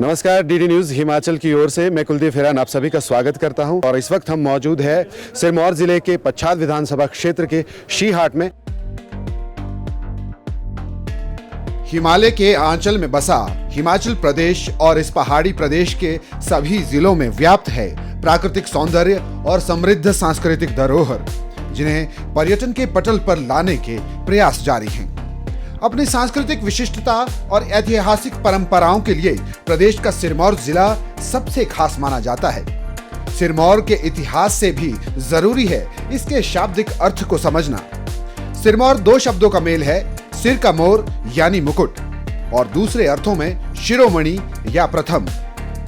नमस्कार, DD news Himachal की ओर से मैं कुलदीप हिरान आप सभी का स्वागत करता हूं और इस वक्त हम मौजूद है सिरमौर जिले के पच्छाद विधानसभा क्षेत्र के शीहाट में। हिमालय के आंचल में बसा हिमाचल प्रदेश और इस पहाड़ी प्रदेश के सभी जिलों में व्याप्त है प्राकृतिक सौंदर्य और समृद्ध सांस्कृतिक धरोहर, जिन्हें पर्यटन के पटल पर लाने के प्रयास जारी हैं। अपनी सांस्कृतिक विशिष्टता और ऐतिहासिक परंपराओं के लिए प्रदेश का सिरमौर जिला सबसे खास माना जाता है। सिरमौर के इतिहास से भी जरूरी है इसके शाब्दिक अर्थ को समझना। सिरमौर दो शब्दों का मेल है, सिर का मोर यानी मुकुट और दूसरे अर्थों में शिरोमणि या प्रथम।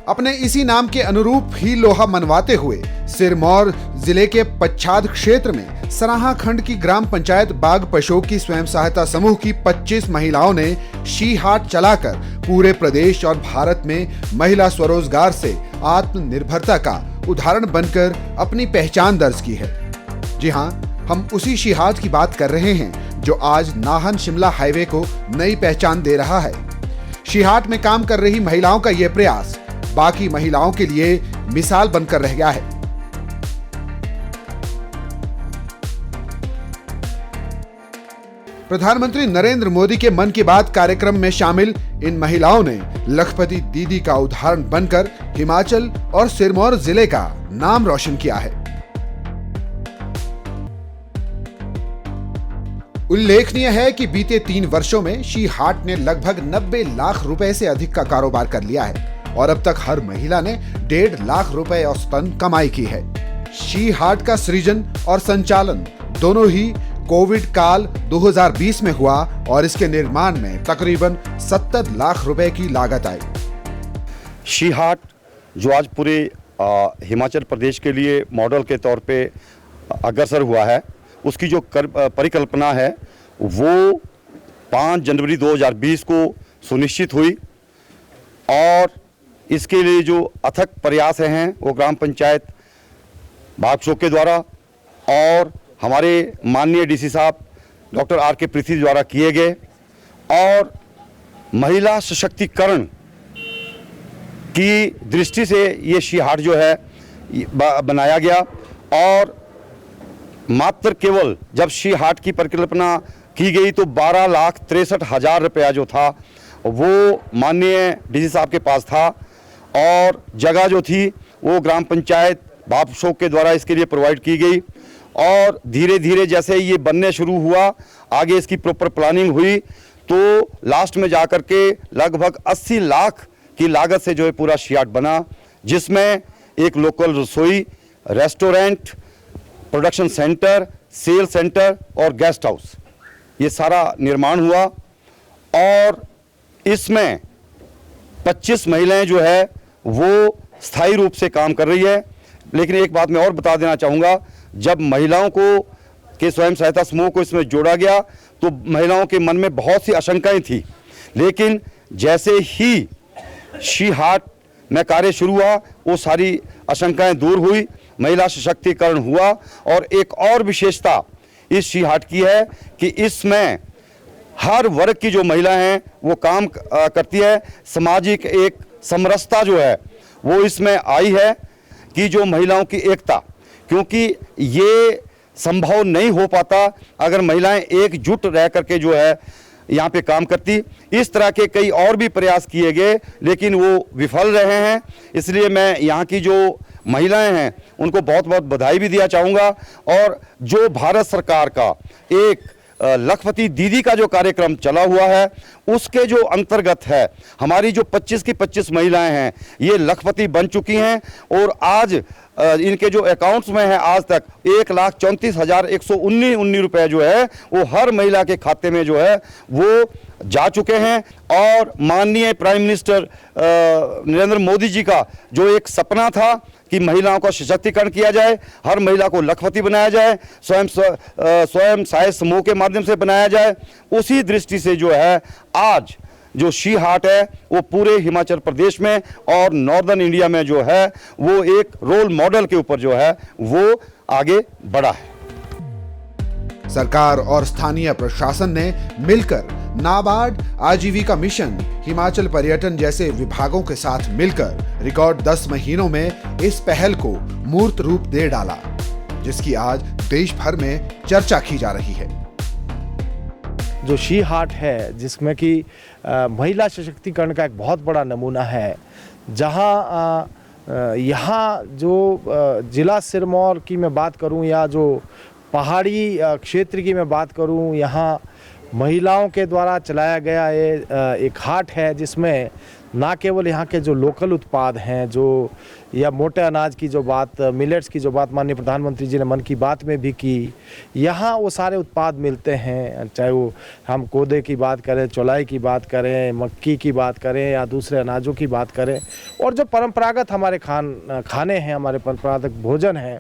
अपने इसी नाम के अनुरूप ही लोहा मनवाते हुए सिरमौर जिले के पच्छाद क्षेत्र में सराहा खंड की ग्राम पंचायत बाग पशोक की स्वयं सहायता समूह की 25 महिलाओं ने शीहाट चलाकर पूरे प्रदेश और भारत में महिला स्वरोजगार से आत्मनिर्भरता का उदाहरण बनकर अपनी पहचान दर्ज की है। जी हां, हम उसी शीहाट की बात कर रहे हैं जो आज नाहन शिमला हाईवे को नई पहचान दे रहा है। शीहाट में काम कर रही महिलाओं का यह प्रयास बाकी महिलाओं के लिए मिसाल बनकर रह गया है। प्रधानमंत्री नरेंद्र मोदी के मन की बात कार्यक्रम में शामिल इन महिलाओं ने लखपति दीदी का उदाहरण बनकर हिमाचल और सिरमौर जिले का नाम रोशन किया है। उल्लेखनीय है कि बीते 3 वर्षों में शीहाट ने लगभग 90 लाख रुपए से अधिक का कारोबार कर लिया है और अब तक हर महिला ने 1.5 लाख रुपए औसतन कमाई की है। शीहाट का सृजन और संचालन दोनों ही कोविड काल 2020 में हुआ और इसके निर्माण में तकरीबन 70 लाख रुपए की लागत आई। शीहाट जो आज पूरे हिमाचल प्रदेश के लिए मॉडल के तौर पे अग्रसर हुआ है, उसकी जो परिकल्पना है वो 5 जनवरी 2020 को सुनिश्चित हुई और इसके लिए जो अथक प्रयास हैं वो ग्राम पंचायत बाग पशोक के द्वारा और हमारे माननीय डीसी साहब डॉक्टर आर.के. पृथ्वी द्वारा किए गए और महिला सशक्तिकरण की दृष्टि से ये शीहाट जो है बनाया गया और मात्र केवल जब शीहाट की परिकल्पना की गई तो 12,63,000 रुपया जो था वो माननीय डीसी साहब के पास था और जगह जो थी वो ग्राम पंचायत बाग पशोक के द्वारा इसके लिए प्रोवाइड की गई और धीरे धीरे जैसे ये बनने शुरू हुआ, आगे इसकी प्रॉपर प्लानिंग हुई तो लास्ट में जाकर के लगभग 80 लाख की लागत से जो है पूरा शीहाट बना, जिसमें एक लोकल रसोई, restaurant, production centre, sale centre और गेस्ट हाउस, ये सारा निर्माण हुआ और इसमें 25 महिलाएं जो है वो स्थायी रूप से काम कर रही है। लेकिन एक बात मैं और बता देना चाहूँगा, जब महिलाओं को के स्वयं सहायता समूह को इसमें जोड़ा गया तो महिलाओं के मन में बहुत सी आशंकाएं थी, लेकिन जैसे ही शीहाट में कार्य शुरू हुआ वो सारी आशंकाएं दूर हुई, महिला सशक्तिकरण हुआ और एक और विशेषता इस शीहाट की है कि इसमें हर वर्ग की जो महिला हैं वो काम करती है। सामाजिक एक समरसता जो है वो इसमें आई है कि जो महिलाओं की एकता, क्योंकि ये संभव नहीं हो पाता अगर महिलाएं एकजुट रह करके जो है यहाँ पे काम करती। इस तरह के कई और भी प्रयास किए गए लेकिन वो विफल रहे हैं, इसलिए मैं यहाँ की जो महिलाएं हैं उनको बहुत बहुत बधाई भी दिया चाहूँगा। और जो भारत सरकार का एक लखपति दीदी का जो कार्यक्रम चला हुआ है उसके जो अंतर्गत है हमारी जो 25 की 25 महिलाएं हैं ये लखपति बन चुकी हैं और आज इनके जो अकाउंट्स में है आज तक 1,34,119 रुपए जो है वो हर महिला के खाते में जो है वो जा चुके हैं। और माननीय प्राइम मिनिस्टर नरेंद्र मोदी जी का जो एक सपना था कि महिलाओं का सशक्तिकरण किया जाए, हर महिला को लखपति बनाया जाए, स्वयं सहायता समूह के माध्यम से बनाया जाए, उसी दृष्टि से जो है आज जो शीहाट है वो पूरे हिमाचल प्रदेश में और नॉर्दर्न इंडिया में जो है वो एक रोल मॉडल के ऊपर जो है वो आगे बढ़ा है। सरकार और स्थानीय प्रशासन ने मिलकर नाबार्ड, आजीविका मिशन, हिमाचल पर्यटन जैसे विभागों के साथ मिलकर रिकॉर्ड 10 महीनों में इस पहल को मूर्त रूप दे डाला, जिसकी आज देश भर में चर्चा की जा रही है। जो शी हाट है, जिसमें कि महिला सशक्तिकरण का एक बहुत बड़ा नमूना है, जहां यहाँ जो जिला सिरमौर की मैं बात करूं या जो पहाड़ी क्षेत्र की मैं बात करूं, यहाँ महिलाओं के द्वारा चलाया गया ये एक हाट है, जिसमें ना केवल यहाँ के जो लोकल उत्पाद हैं, जो या मोटे अनाज की जो बात, मिलेट्स की जो बात माननीय प्रधानमंत्री जी ने मन की बात में भी की, यहाँ वो सारे उत्पाद मिलते हैं, चाहे वो हम कोदे की बात करें, चौलाई की बात करें, मक्की की बात करें या दूसरे अनाजों की बात करें, और जो परंपरागत हमारे खाने हैं, हमारे परंपरागत भोजन हैं,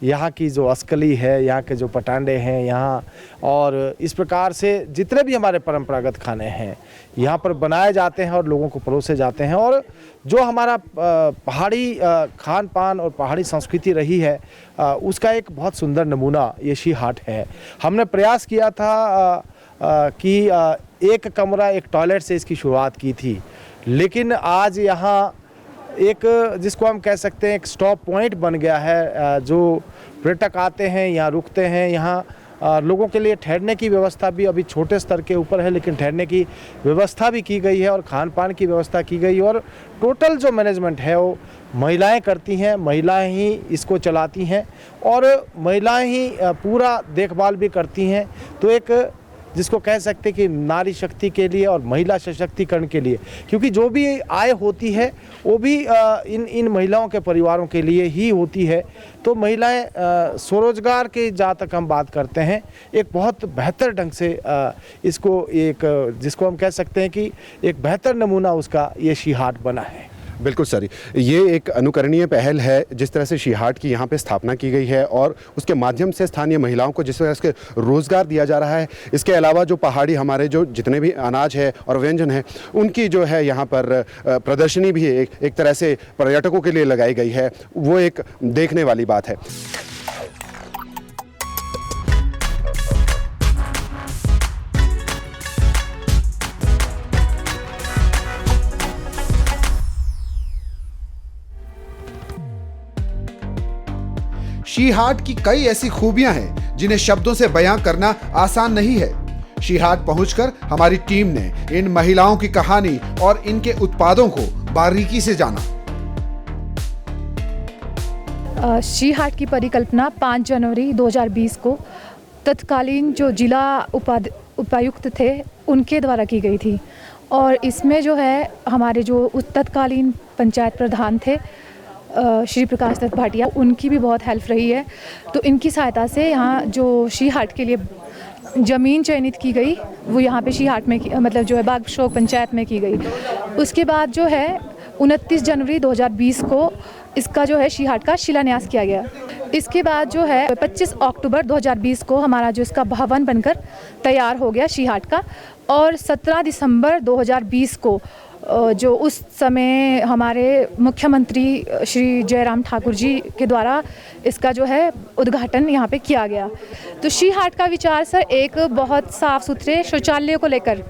यहाँ की जो अस्कली है, यहाँ के जो पटांडे हैं यहाँ, और इस प्रकार से जितने भी हमारे परंपरागत खाने हैं यहाँ पर बनाए जाते हैं और लोगों को परोसे जाते हैं। और जो हमारा पहाड़ी खान पान और पहाड़ी संस्कृति रही है, उसका एक बहुत सुंदर नमूना ये शी हाट है। हमने प्रयास किया था कि एक कमरा एक टॉयलेट से इसकी शुरुआत की थी, लेकिन आज यहाँ एक, जिसको हम कह सकते हैं, एक स्टॉप पॉइंट बन गया है। जो पर्यटक आते हैं यहाँ रुकते हैं, यहाँ लोगों के लिए ठहरने की व्यवस्था भी अभी छोटे स्तर के ऊपर है, लेकिन ठहरने की व्यवस्था भी की गई है और खान पान की व्यवस्था की गई, और टोटल जो मैनेजमेंट है वो महिलाएं करती हैं, महिलाएं ही इसको चलाती हैं और महिलाएं ही पूरा देखभाल भी करती हैं। तो एक, जिसको कह सकते हैं कि नारी शक्ति के लिए और महिला सशक्तिकरण के लिए, क्योंकि जो भी आय होती है वो भी इन महिलाओं के परिवारों के लिए ही होती है। तो महिलाएं स्वरोजगार के जहाँ तक हम बात करते हैं, एक बहुत बेहतर ढंग से इसको एक, जिसको हम कह सकते हैं कि एक बेहतर नमूना उसका ये शी हाट बना है। बिल्कुल सर, ये एक अनुकरणीय पहल है जिस तरह से शी हाट की यहाँ पे स्थापना की गई है और उसके माध्यम से स्थानीय महिलाओं को जिस तरह से रोज़गार दिया जा रहा है। इसके अलावा जो पहाड़ी हमारे जो जितने भी अनाज है और व्यंजन है, उनकी जो है यहाँ पर प्रदर्शनी भी एक तरह से पर्यटकों के लिए लगाई गई है, वो एक देखने वाली बात है। शी हाट की कई ऐसी खूबियां हैं जिन्हें शब्दों से बयां करना आसान नहीं है। शी हाट पहुंचकर हमारी टीम ने इन महिलाओं की कहानी और इनके उत्पादों को बारीकी से जाना। शी हाट की परिकल्पना 5 जनवरी 2020 को तत्कालीन जो जिला उपायुक्त थे उनके द्वारा की गई थी, और इसमें जो है हमारे जो तत्कालीन पंचायत प्रधान थे श्री प्रकाश दत्त भाटिया, उनकी भी बहुत हेल्प रही है। तो इनकी सहायता से यहाँ जो शी हाट के लिए ज़मीन चयनित की गई, वो यहाँ पे शी हाट में मतलब जो है बागशोक पंचायत में की गई। उसके बाद जो है 29 जनवरी 2020 को इसका जो है शी हाट का शिलान्यास किया गया। इसके बाद जो है 25 अक्टूबर 2020 को हमारा जो इसका भवन बनकर तैयार हो गया शी हाट का, और 17 दिसंबर 2020 को जो उस समय हमारे मुख्यमंत्री श्री जयराम ठाकुर जी के द्वारा इसका जो है उद्घाटन यहाँ पे किया गया। तो शी हाट का विचार सर एक बहुत साफ़ सुथरे शौचालय को लेकर,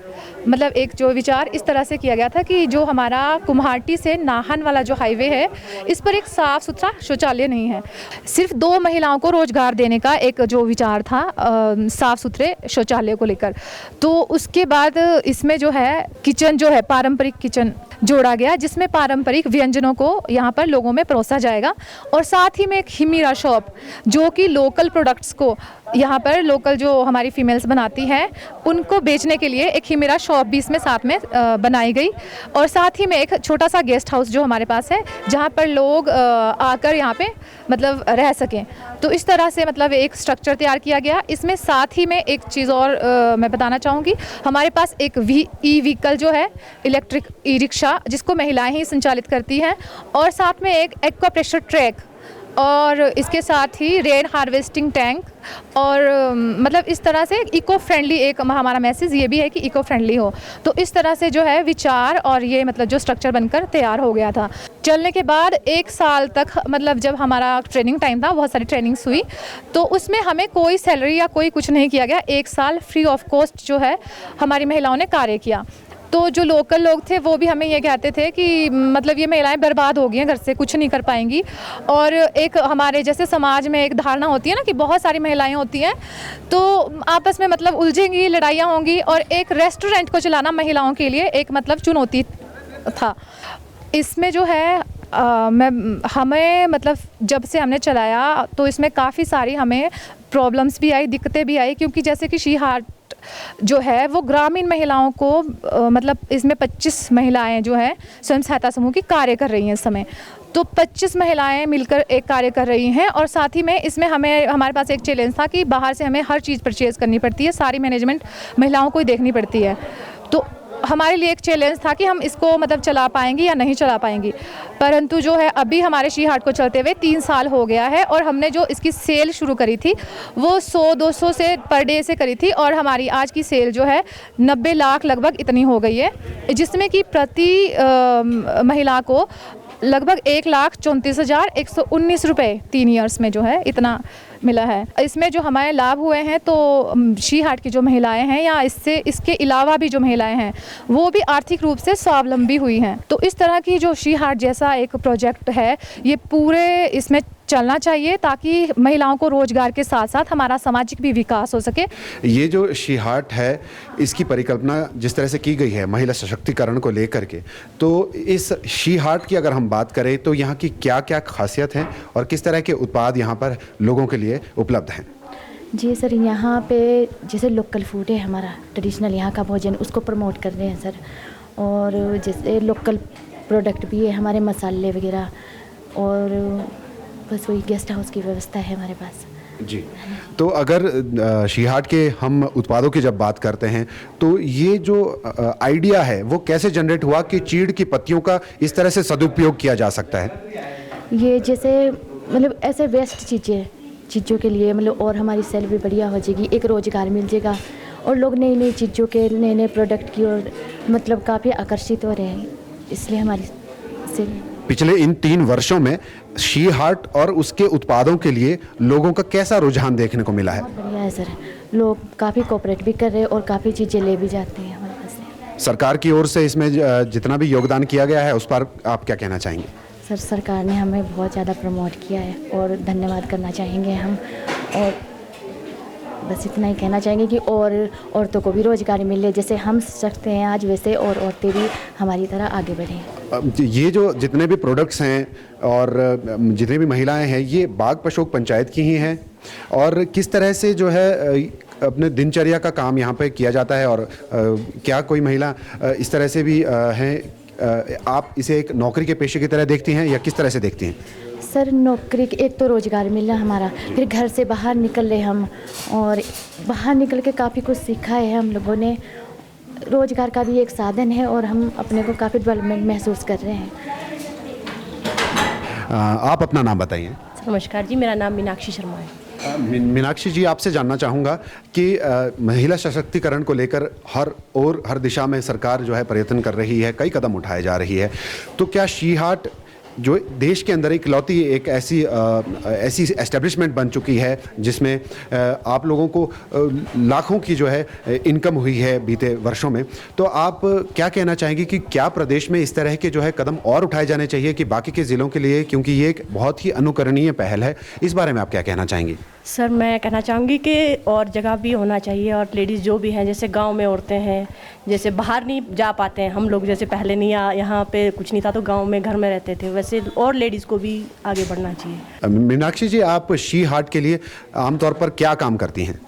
मतलब एक जो विचार इस तरह से किया गया था कि जो हमारा कुम्हाटी से नाहन वाला जो हाईवे है, इस पर एक साफ़ सुथरा शौचालय नहीं है। सिर्फ 2 महिलाओं को रोजगार देने का एक जो विचार था साफ़ सुथरे शौचालय को लेकर। तो उसके बाद इसमें जो है किचन जो है पारंपरिक किचन जोड़ा गया, जिसमें पारंपरिक व्यंजनों को यहाँ पर लोगों में परोसा जाएगा, और साथ ही में एक हिमीरा शॉप जो कि लोकल प्रोडक्ट्स को यहाँ पर लोकल जो हमारी फीमेल्स बनाती हैं उनको बेचने के लिए एक हिमीरा शॉप भी इसमें साथ में बनाई गई, और साथ ही में एक छोटा सा गेस्ट हाउस जो हमारे पास है जहाँ पर लोग आकर यहाँ पे मतलब रह सकें। तो इस तरह से मतलब एक स्ट्रक्चर तैयार किया गया। इसमें साथ ही में एक चीज़ और मैं बताना चाहूँगी, हमारे पास एक ई व्हीकल जो है इलेक्ट्रिक ई रिक्शा जिसको महिलाएं ही संचालित करती हैं, और साथ में एक एक्वा प्रेशर ट्रैक और इसके साथ ही रेन हार्वेस्टिंग टैंक और मतलब इस तरह से इको फ्रेंडली, एक हमारा मैसेज ये भी है कि इको फ्रेंडली हो। तो इस तरह से जो है विचार और ये मतलब जो स्ट्रक्चर बनकर तैयार हो गया था। चलने के बाद 1 साल तक मतलब जब हमारा ट्रेनिंग टाइम था, बहुत सारी ट्रेनिंग्स हुई, तो उसमें हमें कोई सैलरी या कोई कुछ नहीं किया गया। 1 साल फ्री ऑफ कॉस्ट जो है हमारी महिलाओं ने कार्य किया। तो जो लोकल लोग थे वो भी हमें ये कहते थे कि मतलब ये महिलाएं बर्बाद हो गई हैं, घर से कुछ नहीं कर पाएंगी। और एक हमारे जैसे समाज में एक धारणा होती है ना कि बहुत सारी महिलाएं होती हैं तो आपस में मतलब उलझेंगी, लड़ाइयाँ होंगी, और एक रेस्टोरेंट को चलाना महिलाओं के लिए एक मतलब चुनौती था। इसमें जो है हमें मतलब जब से हमने चलाया तो इसमें काफ़ी सारी हमें प्रॉब्लम्स भी आई, दिक्कतें भी आई, क्योंकि जैसे कि शी हार्ट जो है वो ग्रामीण महिलाओं को मतलब इसमें 25 महिलाएं जो है स्वयं सहायता समूह की कार्य कर रही हैं इस समय। तो 25 महिलाएं मिलकर एक कार्य कर रही हैं, और साथ ही में इसमें हमारे पास एक चैलेंज था कि बाहर से हमें हर चीज़ परचेज़ करनी पड़ती है, सारी मैनेजमेंट महिलाओं को ही देखनी पड़ती है। तो हमारे लिए एक चैलेंज था कि हम इसको मतलब चला पाएंगे या नहीं चला पाएंगी। परंतु जो है अभी हमारे शी हार्ट को चलते हुए 3 साल हो गया है, और हमने जो इसकी सेल शुरू करी थी वो 100-200 से पर डे से करी थी, और हमारी आज की सेल जो है 90 लाख लगभग इतनी हो गई है, जिसमें कि प्रति महिला को लगभग 1,34,119 रुपये 3 ईयर्स में जो है इतना मिला है। इसमें जो हमारे लाभ हुए हैं तो शी हार्ट की जो महिलाएं हैं या इसके अलावा भी जो महिलाएं हैं वो भी आर्थिक रूप से स्वावलंबी हुई हैं। तो इस तरह की जो शी हार्ट जैसा एक प्रोजेक्ट है ये पूरे इसमें चलना चाहिए ताकि महिलाओं को रोजगार के साथ साथ हमारा सामाजिक भी विकास हो सके। ये जो शी हार्ट है इसकी परिकल्पना जिस तरह से की गई है महिला सशक्तिकरण को लेकर के, तो इस शी हार्ट की अगर हम बात करें तो यहाँ की क्या क्या खासियत है और किस तरह के उत्पाद यहाँ पर लोगों के लिए उपलब्ध हैं? जी सर, यहाँ पे जैसे लोकल फूड है हमारा ट्रेडिशनल यहाँ का भोजन, उसको प्रमोट कर रहे हैं सर। और जैसे लोकल प्रोडक्ट भी है हमारे, मसाले वगैरह, और बस वही गेस्ट हाउस की व्यवस्था है हमारे पास। जी, तो अगर शी हार्ट के हम उत्पादों की जब बात करते हैं तो ये जो आइडिया है वो कैसे जनरेट हुआ कि चीड़ की पत्तियों का इस तरह से सदुपयोग किया जा सकता है? ये जैसे मतलब ऐसे वेस्ट चीज़ों के लिए मतलब और हमारी सेल भी बढ़िया हो जाएगी, एक रोज़गार मिल जाएगा, और लोग नई नई चीज़ों के नए प्रोडक्ट की ओर मतलब काफ़ी आकर्षित हो रहे हैं, इसलिए हमारी सेल। पिछले इन 3 वर्षों में शी हार्ट और उसके उत्पादों के लिए लोगों का कैसा रुझान देखने को मिला है? बढ़िया है सर, लोग काफ़ी कोऑपरेट भी कर रहे हैं और काफ़ी चीज़ें ले भी जाते हैं हमारे पास से। सरकार की ओर से इसमें जितना भी योगदान किया गया है उस पर आप क्या कहना चाहेंगे? सर, सरकार ने हमें बहुत ज़्यादा प्रमोट किया है और धन्यवाद करना चाहेंगे हम, और बस इतना ही कहना चाहेंगे कि और औरतों को भी रोज़गार मिले, जैसे हम सकते हैं आज वैसे और औरतें भी हमारी तरह आगे बढ़ें। ये जो जितने भी प्रोडक्ट्स हैं और जितनी भी महिलाएं हैं ये बाग पशोक पंचायत की ही हैं, और किस तरह से जो है अपने दिनचर्या का काम यहाँ पे किया जाता है, और क्या कोई महिला इस तरह से भी हैं, आप इसे एक नौकरी के पेशे की तरह देखती हैं या किस तरह से देखती हैं? सर, नौकरी एक तो रोज़गार मिला हमारा, फिर घर से बाहर निकल रहे हम, और बाहर निकल के काफ़ी कुछ सीखा है हम लोगों ने, रोज़गार का भी एक साधन है और हम अपने को काफ़ी डेवलपमेंट महसूस कर रहे हैं। आप अपना नाम बताइए। नमस्कार जी, मेरा नाम मीनाक्षी शर्मा है। मीनाक्षी जी, आपसे जानना चाहूँगा कि महिला सशक्तिकरण को लेकर हर दिशा में सरकार जो है प्रयत्न कर रही है, कई कदम उठाए जा रही है, तो क्या शी हार्ट जो देश के अंदर इकलौती एक ऐसी एस्टेब्लिशमेंट बन चुकी है जिसमें आप लोगों को लाखों की जो है इनकम हुई है बीते वर्षों में, तो आप क्या कहना चाहेंगे कि क्या प्रदेश में इस तरह के जो है कदम और उठाए जाने चाहिए कि बाकी के ज़िलों के लिए, क्योंकि ये एक बहुत ही अनुकरणीय पहल है, इस बारे में आप क्या कहना चाहेंगे? सर, मैं कहना चाहूँगी कि और जगह भी होना चाहिए, और लेडीज़ जो भी हैं, जैसे गांव में औरतें हैं, जैसे बाहर नहीं जा पाते हैं हम लोग, जैसे पहले नहीं यहाँ पे कुछ नहीं था तो गांव में घर में रहते थे, वैसे और लेडीज़ को भी आगे बढ़ना चाहिए। मीनाक्षी जी, आप शी हार्ट के लिए आमतौर पर क्या काम करती हैं?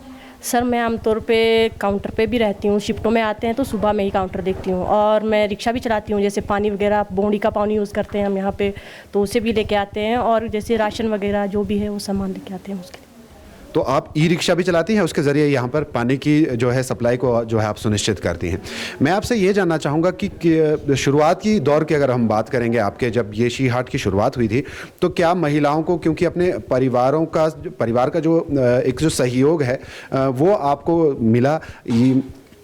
सर, मैं आमतौर पे काउंटर पे भी रहती हूँ, शिफ्टों में आते हैं तो सुबह में ही काउंटर देखती हूँ, और मैं रिक्शा भी चलाती हूँ, जैसे पानी वगैरह बोंडी का पानी यूज़ करते हैं हम यहाँ पे, तो उसे भी लेके आते हैं, और जैसे राशन वगैरह जो भी है वो सामान लेके आते हैं उसके लिए। तो आप ई रिक्शा भी चलाती हैं, उसके ज़रिए यहाँ पर पानी की जो है सप्लाई को जो है आप सुनिश्चित करती हैं। मैं आपसे ये जानना चाहूँगा कि शुरुआत की दौर की अगर हम बात करेंगे, आपके जब ये शी हाट की शुरुआत हुई थी तो क्या महिलाओं को, क्योंकि अपने परिवार का जो एक जो सहयोग है वो आपको मिला,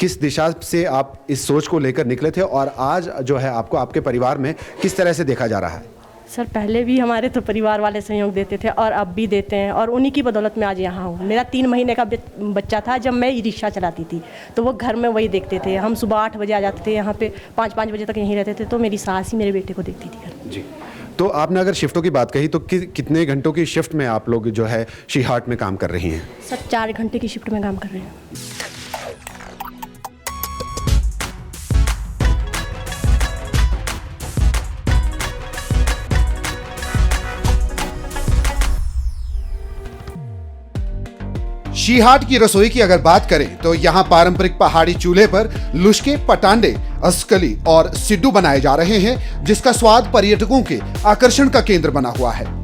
किस दिशा से आप इस सोच को लेकर निकले थे और आज जो है आपको आपके परिवार में किस तरह से देखा जा रहा है? सर पहले भी हमारे तो परिवार वाले सहयोग देते थे और अब भी देते हैं, और उन्हीं की बदौलत मैं आज यहाँ हूँ। मेरा 3 महीने का बच्चा था जब मैं ई रिक्शा चलाती थी, तो वो घर में वही देखते थे। हम सुबह 8 बजे आ जाते थे, यहाँ पे 5 बजे तक यहीं रहते थे, तो मेरी सास ही मेरे बेटे को देखती थी घर। जी, तो आपने अगर शिफ्टों की बात कही तो कितने घंटों की शिफ्ट में आप लोग जो है शी हाट में काम कर रही हैं? सर 4 घंटे की शिफ्ट में काम कर रहे हैं। शी हाट की रसोई की अगर बात करें तो यहाँ पारंपरिक पहाड़ी चूल्हे पर लुश्के, पटांडे, अस्कली और सिड्डू बनाए जा रहे हैं, जिसका स्वाद पर्यटकों के आकर्षण का केंद्र बना हुआ है।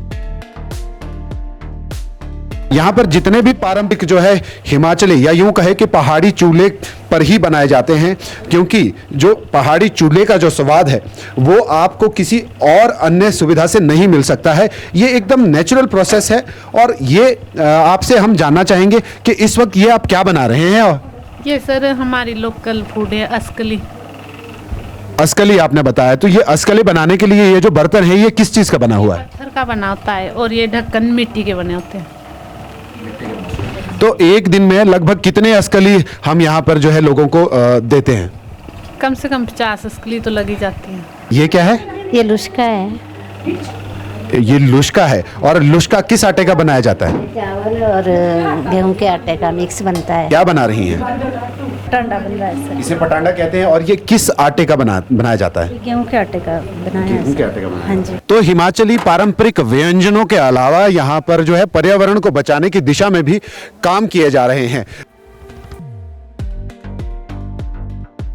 यहाँ पर जितने भी पारंपरिक जो है हिमाचली या यूं कहे कि पहाड़ी चूल्हे पर ही बनाए जाते हैं, क्योंकि जो पहाड़ी चूल्हे का जो स्वाद है वो आपको किसी और अन्य सुविधा से नहीं मिल सकता है। ये एकदम नेचुरल प्रोसेस है। और ये आपसे हम जानना चाहेंगे कि इस वक्त ये आप क्या बना रहे हैं? ये सर हमारी लोकल फूड है, अस्कली। अस्कली आपने बताया, तो ये अस्कली बनाने के लिए ये जो बर्तन है ये किस चीज़ का बना हुआ है? पत्थर का बना होता है और ये ढक्कन मिट्टी के बने होते हैं। तो एक दिन में लगभग कितने अस्कली हम यहाँ पर जो है लोगों को देते हैं? कम से कम 50 अस्कली तो लगी जाती है। ये क्या है? ये लुश्का है। ये लुश्का है। और लुश्का किस आटे का बनाया जाता है? चावल और गेहूं के आटे का मिक्स बनता है। क्या बना रही हैं? पटांडा बन रहा है सर। इसे पटांडा कहते हैं। और ये किस आटे का बनाया जाता है? गेहूं के आटे का बनाया है। गेहूं के आटे का बनाया। हाँ जी। तो हिमाचली पारंपरिक व्यंजनों के अलावा यहाँ पर जो है पर्यावरण को बचाने की दिशा में भी काम किए जा रहे हैं।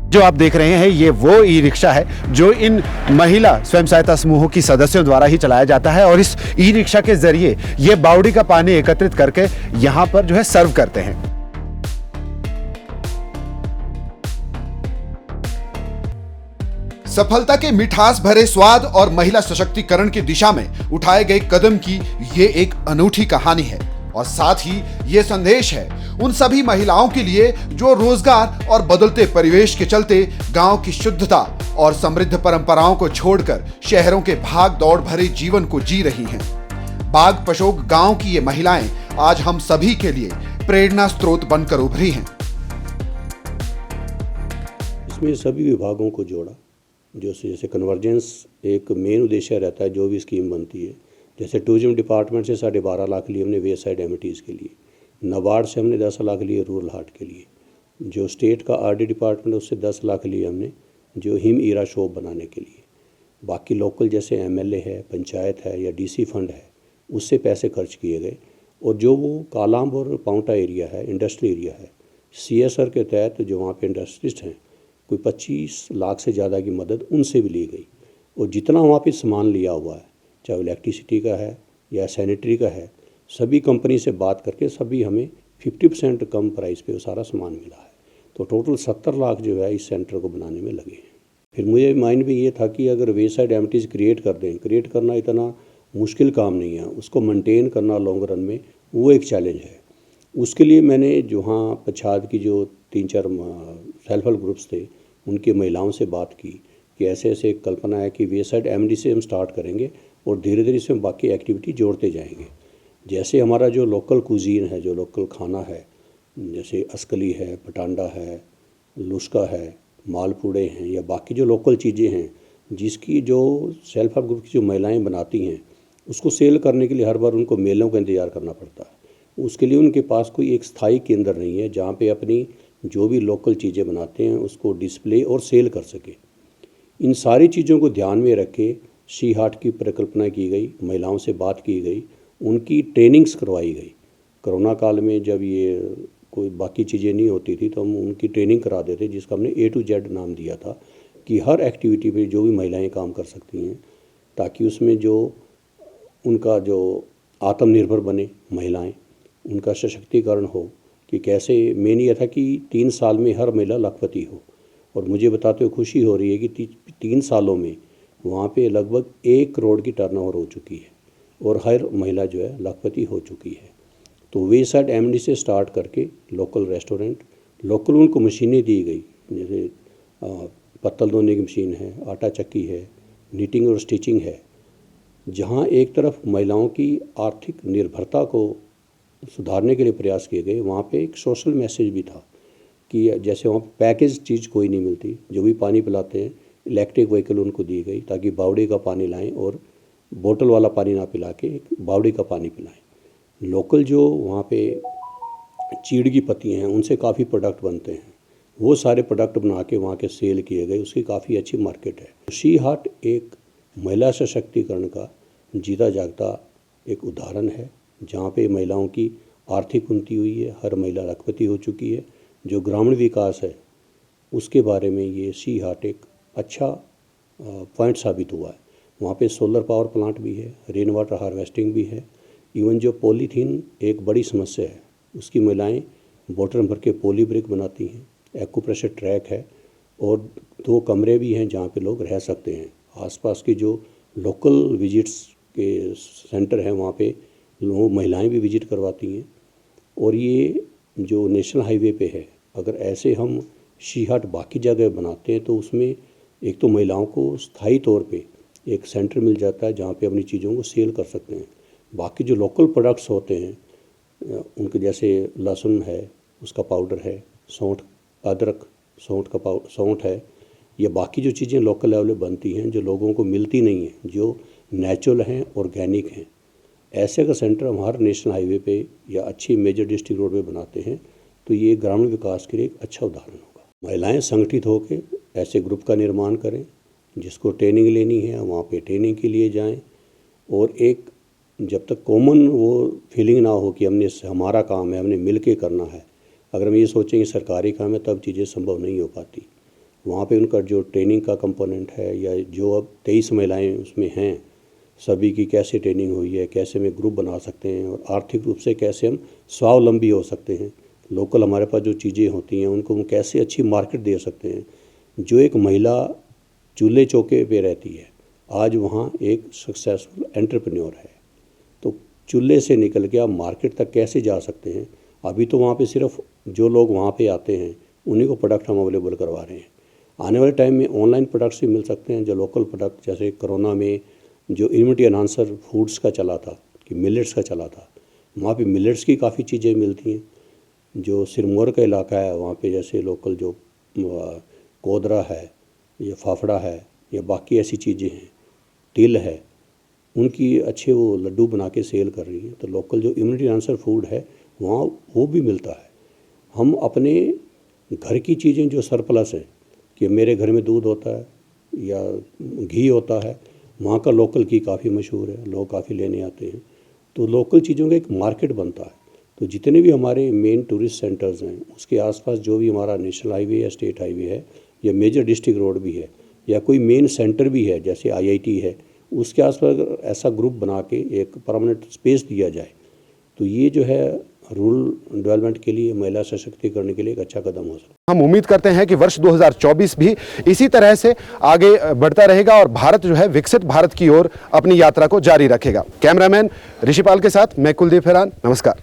जो आप देख रहे हैं ये वो ई रिक्शा है जो इन महिला स्वयं सहायता समूहों की सदस्यों द्वारा ही चलाया जाता है, और इस ई रिक्शा के जरिए ये बावड़ी का पानी एकत्रित करके यहाँ पर जो है सर्व करते हैं। सफलता के मिठास भरे स्वाद और महिला सशक्तिकरण की दिशा में उठाए गए कदम की ये एक अनूठी कहानी है, और साथ ही ये संदेश है उन सभी महिलाओं के लिए जो रोजगार और बदलते परिवेश के चलते गांव की शुद्धता और समृद्ध परंपराओं को छोड़कर शहरों के भाग दौड़ भरे जीवन को जी रही हैं। बाग पशोक गांव की ये महिलाएं आज हम सभी के लिए प्रेरणा स्रोत बनकर उभरी हैं। इसमें सभी विभागों को जोड़ा, जैसे कन्वर्जेंस एक मेन उद्देश्य रहता है जो भी स्कीम बनती है। जैसे टूरिज्म डिपार्टमेंट से 12.5 लाख लिए हमने वे साइड एमिटीज़ के लिए, नाबार्ड से हमने 10 लाख लिए रूरल हाट के लिए, जो स्टेट का आरडी डिपार्टमेंट उससे 10 लाख लिए हमने जो हिम ईरा शॉप बनाने के लिए। बाकी लोकल जैसे एमएलए है, पंचायत है या डीसी फंड है, उससे पैसे खर्च किए गए। और जो वो कालाम्ब और पाउंटा एरिया है, इंडस्ट्री एरिया है, सीएसआर के तहत जो वहाँ पे इंडस्ट्रिस्ट हैं, कोई 25 लाख से ज़्यादा की मदद उनसे भी ली गई। और जितना वहाँ पे सामान लिया हुआ है, चाहे इलेक्ट्रिसिटी का है या सैनिटरी का है, सभी कंपनी से बात करके सभी हमें 50% कम प्राइस पे वो सारा सामान मिला है। तो टोटल 70 लाख जो है इस सेंटर को बनाने में लगे हैं। फिर मुझे माइंड में ये था कि अगर वे साइड एमिटीज़ क्रिएट कर दें, क्रिएट करना इतना मुश्किल काम नहीं है, उसको मेंटेन करना लॉन्ग रन में वो एक चैलेंज है। उसके लिए मैंने जो हाँ पछाद की जो 3-4 सेल्फ हेल्प ग्रुप्स थे उनकी महिलाओं से बात की कि ऐसे ऐसे एक कल्पना है कि वे साइड एमिटी से हम स्टार्ट करेंगे और धीरे धीरे इसमें बाकी एक्टिविटी जोड़ते जाएंगे। जैसे हमारा जो लोकल कुजीन है, जो लोकल खाना है, जैसे अस्कली है, पटांडा है, लुस्का है, मालपूड़े हैं या बाकी जो लोकल चीज़ें हैं जिसकी जो सेल्फ हेल्प ग्रुप की जो महिलाएं बनाती हैं, उसको सेल करने के लिए हर बार उनको मेलों का इंतज़ार करना पड़ता है। उसके लिए उनके पास कोई एक स्थायी केंद्र नहीं है जहाँ पे अपनी जो भी लोकल चीज़ें बनाते हैं उसको डिस्प्ले और सेल कर सके। इन सारी चीज़ों को ध्यान में रख के शी हाट की परिकल्पना की गई, महिलाओं से बात की गई, उनकी ट्रेनिंग्स करवाई गई। कोरोना काल में जब ये कोई बाकी चीज़ें नहीं होती थी तो हम उनकी ट्रेनिंग करा देते, जिसका हमने A to Z नाम दिया था कि हर एक्टिविटी पे जो भी महिलाएं काम कर सकती हैं, ताकि उसमें जो उनका जो आत्मनिर्भर बने महिलाएं, उनका सशक्तिकरण हो, कि कैसे मेन ये था कि 3 साल में हर महिला लाखपति हो। और मुझे बताते हुए खुशी हो रही है कि 3 सालों में वहाँ पे लगभग 1 करोड़ की टर्नओवर हो चुकी है और हर महिला जो है लाखपति हो चुकी है। तो वे साइड एमडी से स्टार्ट करके लोकल रेस्टोरेंट, लोकल उनको मशीनें दी गई, जैसे पत्तल धोने की मशीन है, आटा चक्की है, नीटिंग और स्टिचिंग है। जहाँ एक तरफ महिलाओं की आर्थिक निर्भरता को सुधारने के लिए प्रयास किए गए, वहाँ पे एक सोशल मैसेज भी था कि जैसे वहाँ पैकेज चीज़ कोई नहीं मिलती, जो भी पानी पिलाते हैं इलेक्ट्रिक व्हीकल उनको दी गई ताकि बावड़ी का पानी लाएं और बोतल वाला पानी ना पिला के एक बावड़ी का पानी पिलाएं। लोकल जो वहाँ पे चीड़ की पत्तियाँ हैं उनसे काफ़ी प्रोडक्ट बनते हैं, वो सारे प्रोडक्ट बना के वहाँ के सेल किए गए, उसकी काफ़ी अच्छी मार्केट है। शी हाट एक महिला सशक्तिकरण का जीता जागता एक उदाहरण है, जहाँ पे महिलाओं की आर्थिक उन्नति हुई है, हर महिला लाखपति हो चुकी है। जो ग्रामीण विकास है उसके बारे में ये शी हाट एक अच्छा पॉइंट साबित हुआ है। वहाँ पे सोलर पावर प्लांट भी है, रेन वाटर हार्वेस्टिंग भी है। इवन जो पॉलीथीन एक बड़ी समस्या है, उसकी महिलाएं बोतल भर के पॉली ब्रिक बनाती हैं। एक्यूप्रेशर ट्रैक है और 2 कमरे भी हैं जहाँ पे लोग रह सकते हैं। आसपास के जो लोकल विजिट्स के सेंटर हैं वहाँ पे लोग महिलाएं भी विजिट करवाती हैं। और ये जो नेशनल हाईवे पे है, अगर ऐसे हम शी हाट बाकी जगह बनाते हैं तो उसमें एक तो महिलाओं को स्थायी तौर पे एक सेंटर मिल जाता है जहाँ पे अपनी चीज़ों को सेल कर सकते हैं। बाकी जो लोकल प्रोडक्ट्स होते हैं उनके जैसे लहसुन है उसका पाउडर है, सौंठ अदरक सौंठ का सौंठ है, ये बाकी जो चीज़ें लोकल लेवल पे बनती हैं जो लोगों को मिलती नहीं हैं, जो नेचुरल हैं, ऑर्गेनिक हैं, ऐसे का सेंटर हम हर नेशनल हाईवे पे या अच्छी मेजर डिस्ट्रिक्ट रोड पे बनाते हैं तो ये ग्रामीण विकास के लिए एक अच्छा उदाहरण होगा। महिलाएं संगठित होकर ऐसे ग्रुप का निर्माण करें, जिसको ट्रेनिंग लेनी है वहाँ पे ट्रेनिंग के लिए जाएं। और एक जब तक कॉमन वो फीलिंग ना हो कि हमने हमारा काम है, हमने मिल के करना है, अगर हम ये सोचेंगे सरकारी काम है तब चीज़ें संभव नहीं हो पाती। वहाँ पे उनका जो ट्रेनिंग का कंपोनेंट है या जो अब 23 महिलाएं उसमें हैं, सभी की कैसे ट्रेनिंग हुई है, कैसे में ग्रुप बना सकते हैं और आर्थिक रूप से कैसे हम स्वावलंबी हो सकते हैं। लोकल हमारे पास जो चीज़ें होती हैं उनको हम कैसे अच्छी मार्केट दे सकते हैं। जो एक महिला चूल्हे चौके पे रहती है, आज वहाँ एक सक्सेसफुल एंटरप्रेन्योर है, तो चूल्हे से निकल के आप मार्केट तक कैसे जा सकते हैं। अभी तो वहाँ पे सिर्फ जो लोग वहाँ पे आते हैं उन्हीं को प्रोडक्ट हम अवेलेबल करवा रहे हैं। आने वाले टाइम में ऑनलाइन प्रोडक्ट्स भी मिल सकते हैं, जो लोकल प्रोडक्ट, जैसे कोरोना में जो इम्यूनिटी एनहांसर फूड्स का चला था कि मिलेट्स का चला था, वहाँ पे मिलेट्स की काफ़ी चीज़ें मिलती हैं। जो सिरमौर का इलाका है वहाँ पे जैसे लोकल जो कोदरा है या फाफड़ा है या बाकी ऐसी चीज़ें हैं, तिल है, उनकी अच्छे वो लड्डू बना के सेल कर रही हैं। तो लोकल जो इम्यूनिटी एनहांसर फूड है वहाँ वो भी मिलता है। हम अपने घर की चीज़ें जो सरप्लस है कि मेरे घर में दूध होता है या घी होता है, वहाँ का लोकल घी काफ़ी मशहूर है, लोग काफ़ी लेने आते हैं। तो लोकल चीज़ों का एक मार्केट बनता है। तो जितने भी हमारे मेन टूरिस्ट सेंटर्स हैं उसके आसपास जो भी हमारा नेशनल हाईवे या स्टेट हाईवे है या मेजर डिस्ट्रिक्ट रोड भी है या कोई मेन सेंटर भी है जैसे IIT है, उसके आसपास अगर ऐसा ग्रुप बना के एक परमानेंट स्पेस दिया जाए तो ये जो है रूरल डेवलपमेंट के लिए, महिला सशक्तिकरण के लिए एक अच्छा कदम हो सकता है। हम उम्मीद करते हैं कि वर्ष 2024 भी इसी तरह से आगे बढ़ता रहेगा और भारत जो है विकसित भारत की ओर अपनी यात्रा को जारी रखेगा। कैमरामैन ऋषिपाल के साथ मैं कुलदीप हिरान, नमस्कार।